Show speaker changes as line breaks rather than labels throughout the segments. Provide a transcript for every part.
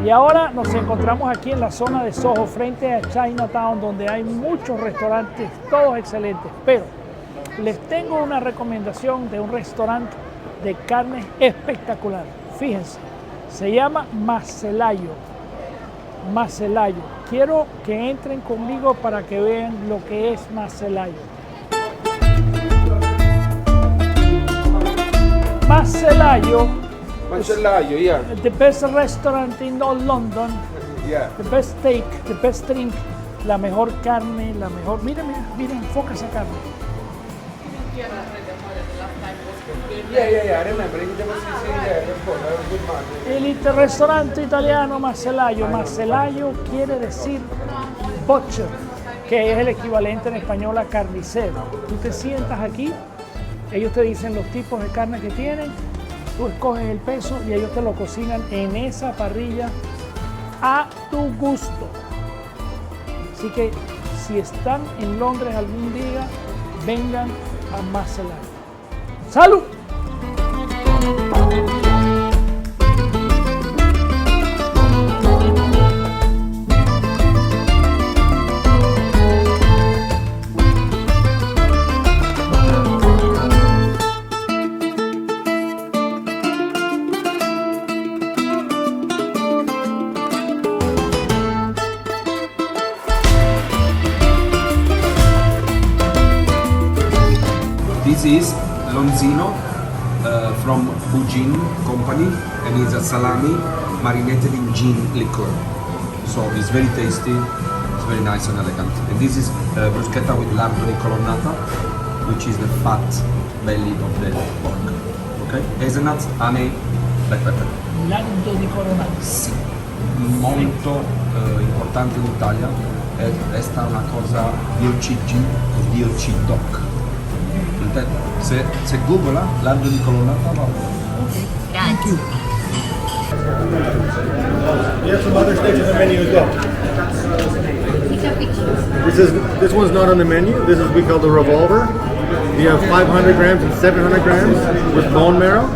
Y ahora nos encontramos aquí en la zona de Soho, frente a Chinatown, donde hay muchos restaurantes, todos excelentes. Pero les tengo una recomendación de un restaurante de carne espectacular. Fíjense, se llama Macellaio. Macellaio. Quiero que entren conmigo para que vean lo que es Macellaio. Macellaio,
yeah.
the best restaurant in all London.
Yeah.
The best steak, the best drink, la mejor carne, la mejor... Mira, enfoca esa carne.
Yeah. I remember. He was sitting there. Of course, I was a good man.
El restaurante italiano Macellaio. Macellaio quiere decir butcher, que es el equivalente en español a carnicero. Tú te sientas aquí, ellos te dicen los tipos de carne que tienen, tú escoges el peso y ellos te lo cocinan en esa parrilla a tu gusto. Así que si están en Londres algún día, vengan a Macellaio. ¡Salud!
This is Lonzino from Bugin company, and it's a salami marinated in gin liquor. So it's very tasty, it's very nice and elegant. And this is bruschetta with lardo di colonnata, which is the fat belly of the pork. Okay? Hazelnuts, honey, black pepper.
Lardo di colonnata.
Sì, molto importante in Italia. Questa è una cosa DOCG o DOC doc. Se googla lardo di colonnata va.
Thank you.
We have some other steaks on the menu as well. This one's not on the menu. This is we call the revolver. We have 500 grams and 700 grams with bone marrow.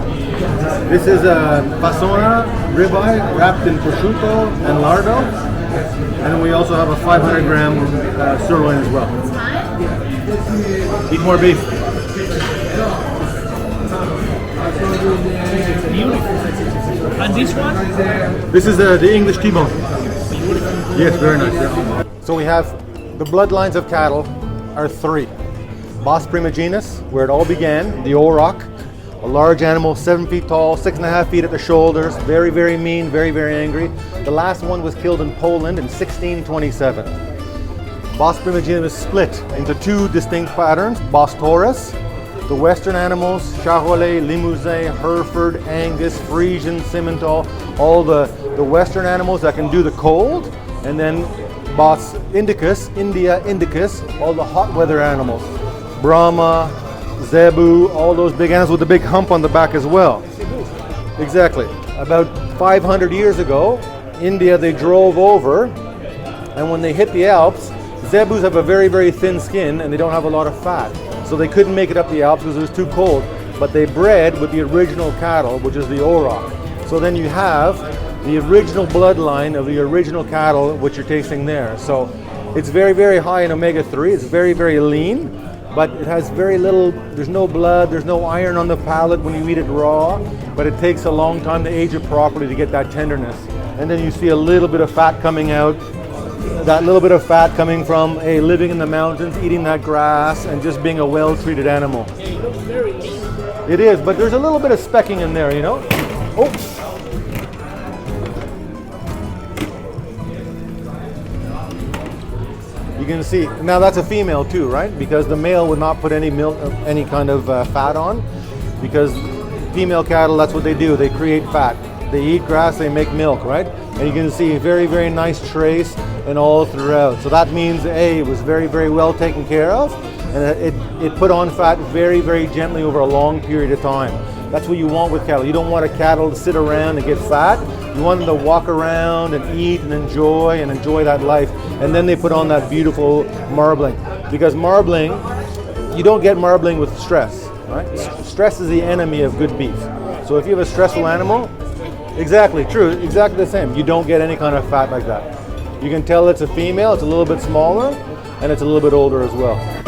This is a fassona ribeye wrapped in prosciutto and lardo. And then we also have a 500 gram sirloin as well. Eat more beef.
Beautiful. And this one?
This is the English T-bone. Yes, very nice. Yeah. So we have the bloodlines of cattle are three. Bos Primogenus, where it all began, the auroch, a large animal, 7 feet tall, 6.5 feet at the shoulders, very, very mean, very, very angry. The last one was killed in Poland in 1627. Bos Primogenus was split into two distinct patterns, Bos Taurus, the western animals, Charolais, Limousin, Hereford, Angus, Frisian, Simmental, all the western animals that can do the cold, and then Bos Indicus, India Indicus, all the hot weather animals, Brahma, Zebu, all those big animals with the big hump on the back as well. Exactly. About 500 years ago, India, they drove over, and when they hit the Alps, Zebus have a very, very thin skin and they don't have a lot of fat. So they couldn't make it up the Alps because it was too cold, but they bred with the original cattle, which is the auroch. So then you have the original bloodline of the original cattle, which you're tasting there. So it's very, very high in omega-3. It's very, very lean, but it has very little, there's no blood, there's no iron on the palate when you eat it raw, but it takes a long time to age it properly to get that tenderness. And then you see a little bit of fat coming out, that little bit of fat coming from living in the mountains, eating that grass, and just being a well-treated animal.
Yeah, it looks very lean.
It is, but there's a little bit of specking in there, you know? Oh! You can see, now that's a female too, right? Because the male would not put any milk, any kind of fat on, because female cattle, that's what they do, they create fat. They eat grass, they make milk, right? And you can see a very, very nice trace and all throughout. So that means it was very, very well taken care of, and it put on fat very, very gently over a long period of time. That's what you want with cattle. You don't want a cattle to sit around and get fat. You want them to walk around and eat and enjoy that life. And then they put on that beautiful marbling. Because marbling, you don't get marbling with stress, right? Stress is the enemy of good beef. So if you have a stressful animal, Exactly, true, exactly the same. You don't get any kind of fat like that. You can tell it's a female, it's a little bit smaller, and it's a little bit older as well.